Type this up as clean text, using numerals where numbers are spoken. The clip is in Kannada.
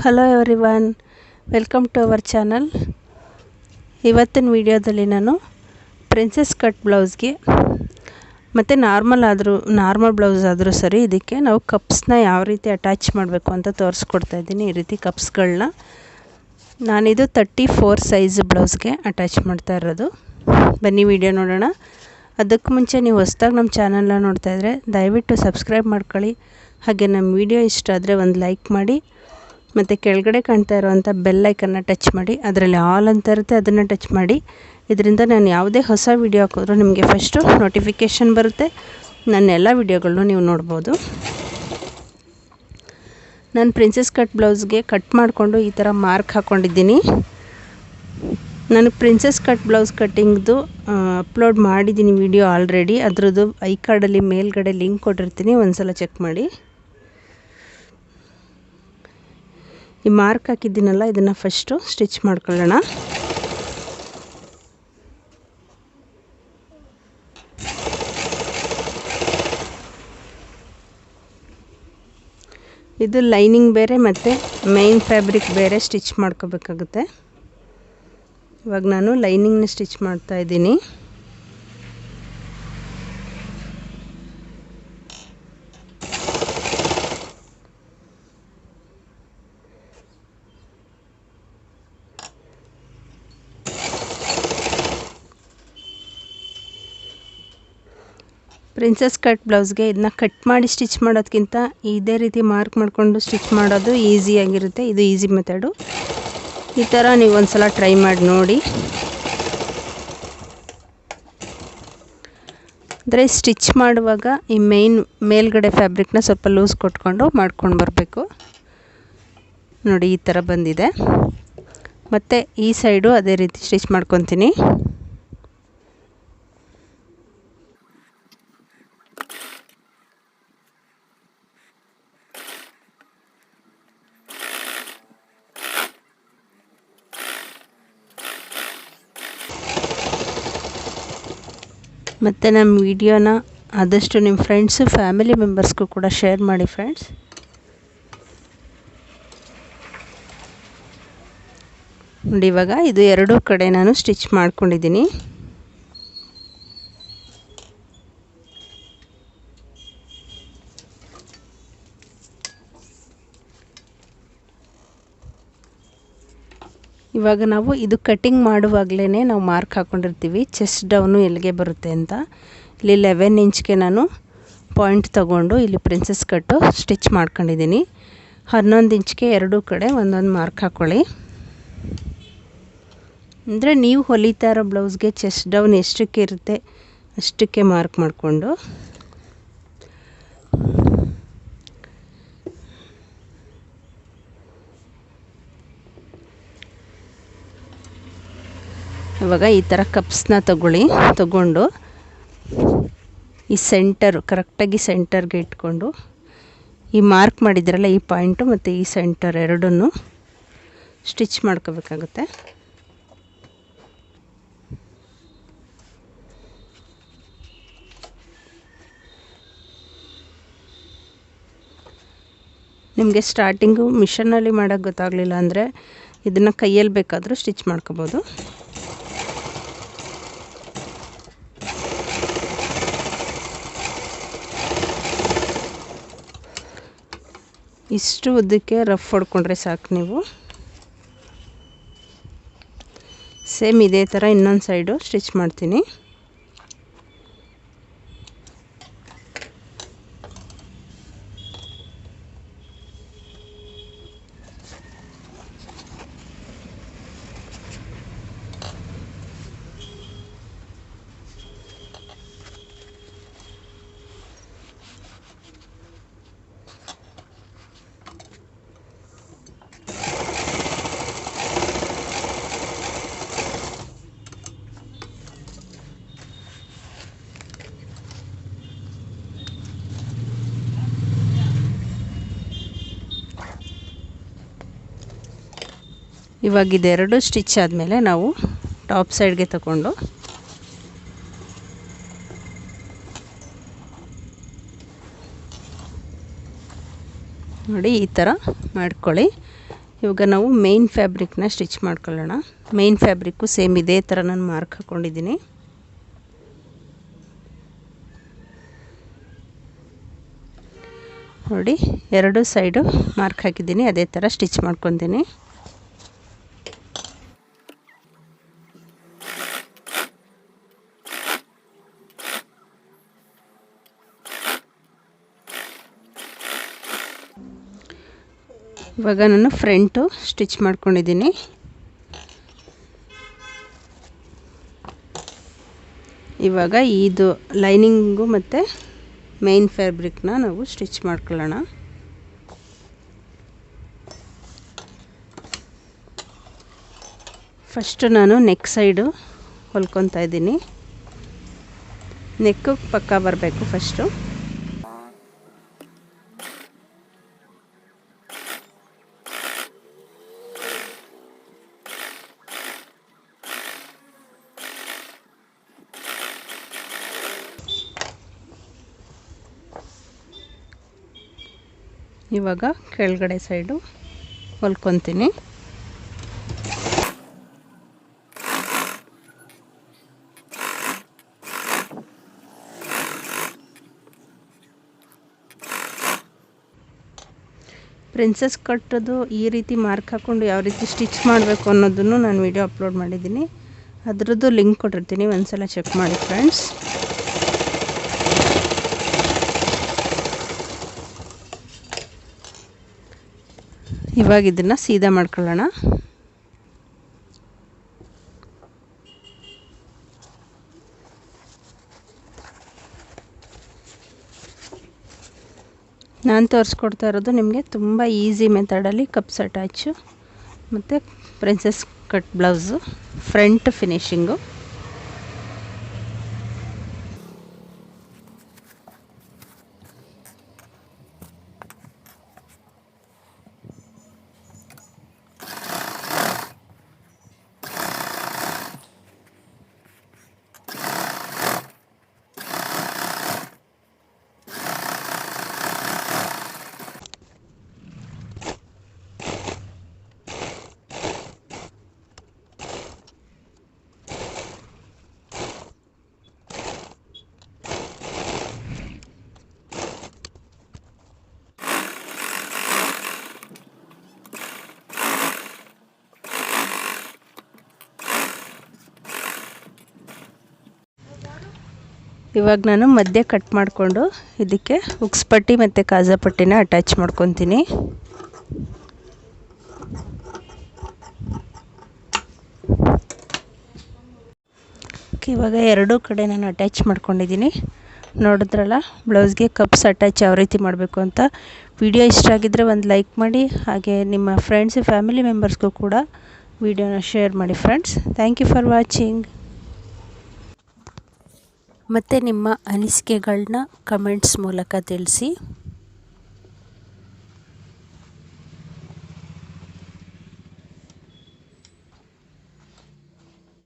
Hello everyone, welcome to our channel. ಇವತ್ತಿನ ವಿಡಿಯೋದಲ್ಲಿ ನಾನು ಪ್ರಿನ್ಸೆಸ್ ಕಟ್ ಬ್ಲೌಸ್ಗೆ ಮತ್ತು ನಾರ್ಮಲ್ ಬ್ಲೌಸ್ ಆದರೂ ಸರಿ, ಇದಕ್ಕೆ ನಾವು ಕಪ್ಸ್ನ ಯಾವ ರೀತಿ ಅಟ್ಯಾಚ್ ಮಾಡಬೇಕು ಅಂತ ತೋರಿಸ್ಕೊಡ್ತಾ ಇದ್ದೀನಿ. ಈ ರೀತಿ ಕಪ್ಸ್ಗಳನ್ನ ನಾನಿದು 34 ಸೈಜ್ ಬ್ಲೌಸ್ಗೆ ಅಟ್ಯಾಚ್ ಮಾಡ್ತಾ ಇರೋದು. ಬನ್ನಿ ವಿಡಿಯೋ ನೋಡೋಣ. ಅದಕ್ಕೆ ಮುಂಚೆ ನೀವು ಹೊಸದಾಗಿ ನಮ್ಮ ಚಾನಲ್ನ ನೋಡ್ತಾ ಇದ್ದರೆ ದಯವಿಟ್ಟು ಸಬ್ಸ್ಕ್ರೈಬ್ ಮಾಡ್ಕೊಳ್ಳಿ. ಹಾಗೆ ನಮ್ಮ ವಿಡಿಯೋ ಇಷ್ಟ ಆದರೆ ಒಂದು ಲೈಕ್ ಮಾಡಿ, ಮತ್ತು ಕೆಳಗಡೆ ಕಾಣ್ತಾ ಇರೋವಂಥ ಬೆಲ್ ಐಕನ್ನ ಟಚ್ ಮಾಡಿ. ಅದರಲ್ಲಿ ಆಲ್ ಅಂತ ಇರುತ್ತೆ, ಅದನ್ನು ಟಚ್ ಮಾಡಿ. ಇದರಿಂದ ನಾನು ಯಾವುದೇ ಹೊಸ ವಿಡಿಯೋ ಹಾಕಿದ್ರೂ ನಿಮಗೆ ಫಸ್ಟು ನೋಟಿಫಿಕೇಷನ್ ಬರುತ್ತೆ. ನನ್ನ ಎಲ್ಲ ವಿಡಿಯೋಗಳನ್ನೂ ನೀವು ನೋಡ್ಬೋದು. ನಾನು ಪ್ರಿನ್ಸೆಸ್ ಕಟ್ ಬ್ಲೌಸ್ಗೆ ಕಟ್ ಮಾಡಿಕೊಂಡು ಈ ಥರ ಮಾರ್ಕ್ ಹಾಕ್ಕೊಂಡಿದ್ದೀನಿ. ನಾನು ಪ್ರಿನ್ಸೆಸ್ ಕಟ್ ಬ್ಲೌಸ್ ಕಟ್ಟಿಂಗ್ದು ಅಪ್ಲೋಡ್ ಮಾಡಿದ್ದೀನಿ ವಿಡಿಯೋ ಆಲ್ರೆಡಿ. ಅದರದ್ದು ಐ ಕಾರ್ಡಲ್ಲಿ ಮೇಲ್ಗಡೆ ಲಿಂಕ್ ಕೊಟ್ಟಿರ್ತೀನಿ, ಒಂದು ಸಲ ಚೆಕ್ ಮಾಡಿ. ಈ ಮಾರ್ಕ್ ಹಾಕಿದ್ದೀನಲ್ಲ, ಇದನ್ನು ಫಸ್ಟು ಸ್ಟಿಚ್ ಮಾಡ್ಕೊಳ್ಳೋಣ. ಇದು ಲೈನಿಂಗ್ ಬೇರೆ ಮತ್ತು ಮೈನ್ ಫ್ಯಾಬ್ರಿಕ್ ಬೇರೆ ಸ್ಟಿಚ್ ಮಾಡ್ಕೋಬೇಕಾಗುತ್ತೆ. ಇವಾಗ ನಾನು ಲೈನಿಂಗ್ನ ಸ್ಟಿಚ್ ಮಾಡ್ತಾ ಇದ್ದೀನಿ. ಪ್ರಿನ್ಸೆಸ್ ಕಟ್ ಬ್ಲೌಸ್ಗೆ ಇದನ್ನ ಕಟ್ ಮಾಡಿ ಸ್ಟಿಚ್ ಮಾಡೋದಕ್ಕಿಂತ ಇದೇ ರೀತಿ ಮಾರ್ಕ್ ಮಾಡಿಕೊಂಡು ಸ್ಟಿಚ್ ಮಾಡೋದು ಈಸಿಯಾಗಿರುತ್ತೆ. ಇದು ಈಸಿ ಮೆಥಡು. ಈ ಥರ ನೀವು ಒಂದು ಸಲ ಟ್ರೈ ಮಾಡಿ ನೋಡಿ. ಅಂದರೆ ಸ್ಟಿಚ್ ಮಾಡುವಾಗ ಈ ಮೇಲ್ಗಡೆ ಫ್ಯಾಬ್ರಿಕ್ನ ಸ್ವಲ್ಪ ಲೂಸ್ ಕೊಟ್ಕೊಂಡು ಮಾಡ್ಕೊಂಡು ಬರಬೇಕು. ನೋಡಿ, ಈ ಥರ ಬಂದಿದೆ. ಮತ್ತು ಈ ಸೈಡು ಅದೇ ರೀತಿ ಸ್ಟಿಚ್ ಮಾಡ್ಕೊತೀನಿ. ಮತ್ತು ನಮ್ಮ ವಿಡಿಯೋನ ಆದಷ್ಟು ನಿಮ್ಮ ಫ್ರೆಂಡ್ಸು ಫ್ಯಾಮಿಲಿ ಮೆಂಬರ್ಸ್ಗೂ ಕೂಡ ಶೇರ್ ಮಾಡಿ ಫ್ರೆಂಡ್ಸ್. ನೋಡಿ, ಇವಾಗ ಇದು ಎರಡೂ ಕಡೆ ನಾನು ಸ್ಟಿಚ್ ಮಾಡ್ಕೊಂಡಿದ್ದೀನಿ. ಇವಾಗ ನಾವು ಇದು ಕಟ್ಟಿಂಗ್ ಮಾಡುವಾಗಲೇ ನಾವು ಮಾರ್ಕ್ ಹಾಕ್ಕೊಂಡಿರ್ತೀವಿ ಚೆಸ್ಟ್ ಡೌನು ಎಲ್ಲಿಗೆ ಬರುತ್ತೆ ಅಂತ. ಇಲ್ಲಿ 11 ಇಂಚ್ಗೆ ನಾನು ಪಾಯಿಂಟ್ ತಗೊಂಡು ಇಲ್ಲಿ ಪ್ರಿನ್ಸೆಸ್ ಕಟ್ಟು ಸ್ಟಿಚ್ ಮಾಡ್ಕೊಂಡಿದ್ದೀನಿ. 11 ಇಂಚ್ಗೆ ಎರಡೂ ಕಡೆ ಒಂದೊಂದು ಮಾರ್ಕ್ ಹಾಕ್ಕೊಳ್ಳಿ. ಅಂದರೆ ನೀವು ಹೊಲಿತಾ ಇರೋ ಬ್ಲೌಸ್ಗೆ ಚೆಸ್ಟ್ ಡೌನ್ ಎಷ್ಟಕ್ಕೆ ಇರುತ್ತೆ ಅಷ್ಟಕ್ಕೆ ಮಾರ್ಕ್ ಮಾಡಿಕೊಂಡು ಇವಾಗ ಈ ಥರ ಕಪ್ಸ್ನ ತಗೊಂಡು ಈ ಕರೆಕ್ಟಾಗಿ ಸೆಂಟರ್ಗೆ ಇಟ್ಕೊಂಡು ಈ ಮಾರ್ಕ್ ಮಾಡಿದ್ರಲ್ಲ ಈ ಪಾಯಿಂಟು ಮತ್ತು ಈ ಸೆಂಟರ್ ಎರಡನ್ನೂ ಸ್ಟಿಚ್ ಮಾಡ್ಕೋಬೇಕಾಗುತ್ತೆ. ನಿಮಗೆ ಸ್ಟಾರ್ಟಿಂಗು ಮಿಷನಲ್ಲಿ ಮಾಡೋಕ್ಕೆ ಗೊತ್ತಾಗಲಿಲ್ಲ ಅಂದರೆ ಇದನ್ನು ಕೈಯಲ್ಲಿ ಬೇಕಾದರೂ ಸ್ಟಿಚ್ ಮಾಡ್ಕೋಬೋದು. ಇಷ್ಟು ಉದ್ದಕ್ಕೆ ರಫ್ ಹೊಡ್ಕೊಂಡ್ರೆ ಸಾಕು ನೀವು. ಸೇಮ್ ಇದೇ ಥರ ಇನ್ನೊಂದು ಸೈಡು ಸ್ಟಿಚ್ ಮಾಡ್ತೀನಿ. ಇವಾಗ ಇದೆರಡು ಸ್ಟಿಚ್ ಆದಮೇಲೆ ನಾವು ಟಾಪ್ ಸೈಡ್ಗೆ ತಗೊಂಡು ನೋಡಿ ಈ ಥರ ಮಾಡ್ಕೊಳ್ಳಿ. ಇವಾಗ ನಾವು ಮೇನ್ ಫ್ಯಾಬ್ರಿಕ್ನ ಸ್ಟಿಚ್ ಮಾಡ್ಕೊಳ್ಳೋಣ. ಮೇನ್ ಫ್ಯಾಬ್ರಿಕ್ಕು ಸೇಮ್ ಇದೇ ಥರ ನಾನು ಮಾರ್ಕ್ ಹಾಕ್ಕೊಂಡಿದ್ದೀನಿ. ನೋಡಿ, ಎರಡು ಸೈಡು ಮಾರ್ಕ್ ಹಾಕಿದ್ದೀನಿ, ಅದೇ ಥರ ಸ್ಟಿಚ್ ಮಾಡ್ಕೊತೀನಿ. ಇವಾಗ ನಾನು ಫ್ರಂಟು ಸ್ಟಿಚ್ ಮಾಡ್ಕೊಂಡಿದ್ದೀನಿ. ಇವಾಗ ಇದು ಲೈನಿಂಗು ಮತ್ತು ಮೇನ್ ಫ್ಯಾಬ್ರಿಕ್ನ ನಾವು ಸ್ಟಿಚ್ ಮಾಡ್ಕೊಳ್ಳೋಣ. ಫಸ್ಟು ನಾನು ನೆಕ್ ಸೈಡು ಹೊಲ್ಕೊತಾ ಇದ್ದೀನಿ. ನೆಕ್ಕು ಪಕ್ಕ ಬರಬೇಕು ಫಸ್ಟು. ಇವಾಗ ಕೆಳಗಡೆ ಸೈಡು ಹೊಲ್ಕೊತೀನಿ. ಪ್ರಿನ್ಸಸ್ ಕಟ್ಟೋದು ಈ ರೀತಿ ಮಾರ್ಕ್ ಹಾಕ್ಕೊಂಡು ಯಾವ ರೀತಿ ಸ್ಟಿಚ್ ಮಾಡಬೇಕು ಅನ್ನೋದನ್ನು ನಾನು ವಿಡಿಯೋ ಅಪ್ಲೋಡ್ ಮಾಡಿದ್ದೀನಿ. ಅದರದ್ದು ಲಿಂಕ್ ಕೊಟ್ಟಿರ್ತೀನಿ, ಒಂದ್ಸಲ ಚೆಕ್ ಮಾಡಿ ಫ್ರೆಂಡ್ಸ್. ಇವಾಗ ಇದನ್ನು ಸೀದಾ ಮಾಡ್ಕೊಳ್ಳೋಣ. ನಾನು ತೋರಿಸ್ಕೊಡ್ತಾ ಇರೋದು ನಿಮಗೆ ತುಂಬ ಈಸಿ ಮೆಥಡಲ್ಲಿ ಕಪ್ಸ್ ಅಟ್ಯಾಚು ಮತ್ತು ಪ್ರಿನ್ಸಸ್ ಕಟ್ ಬ್ಲೌಸು ಫ್ರಂಟ್ ಫಿನಿಶಿಂಗು. ಇವಾಗ ನಾನು ಮಧ್ಯೆ ಕಟ್ ಮಾಡಿಕೊಂಡು ಇದಕ್ಕೆ ಉಕ್ಸ್ ಪಟ್ಟಿ ಮತ್ತು ಕಾಜಾ ಪಟ್ಟಿನ ಅಟ್ಯಾಚ್ ಮಾಡ್ಕೊತೀನಿ. ಇವಾಗ ಎರಡೂ ಕಡೆ ನಾನು ಅಟ್ಯಾಚ್ ಮಾಡ್ಕೊಂಡಿದ್ದೀನಿ. ನೋಡಿದ್ರಲ್ಲ ಬ್ಲೌಸ್ಗೆ ಕಪ್ಸ್ ಅಟ್ಯಾಚ್ ಯಾವ ರೀತಿ ಮಾಡಬೇಕು ಅಂತ. ವಿಡಿಯೋ ಇಷ್ಟ ಆಗಿದ್ದರೆ ಒಂದು ಲೈಕ್ ಮಾಡಿ, ಹಾಗೆ ನಿಮ್ಮ ಫ್ರೆಂಡ್ಸ್ ಫ್ಯಾಮಿಲಿ ಮೆಂಬರ್ಸ್ಗೂ ಕೂಡ ವಿಡಿಯೋನ ಶೇರ್ ಮಾಡಿ friends. Thank you for watching. ಮತ್ತು ನಿಮ್ಮ ಅನಿಸಿಕೆಗಳನ್ನ ಕಮೆಂಟ್ಸ್ ಮೂಲಕ ತಿಳಿಸಿ.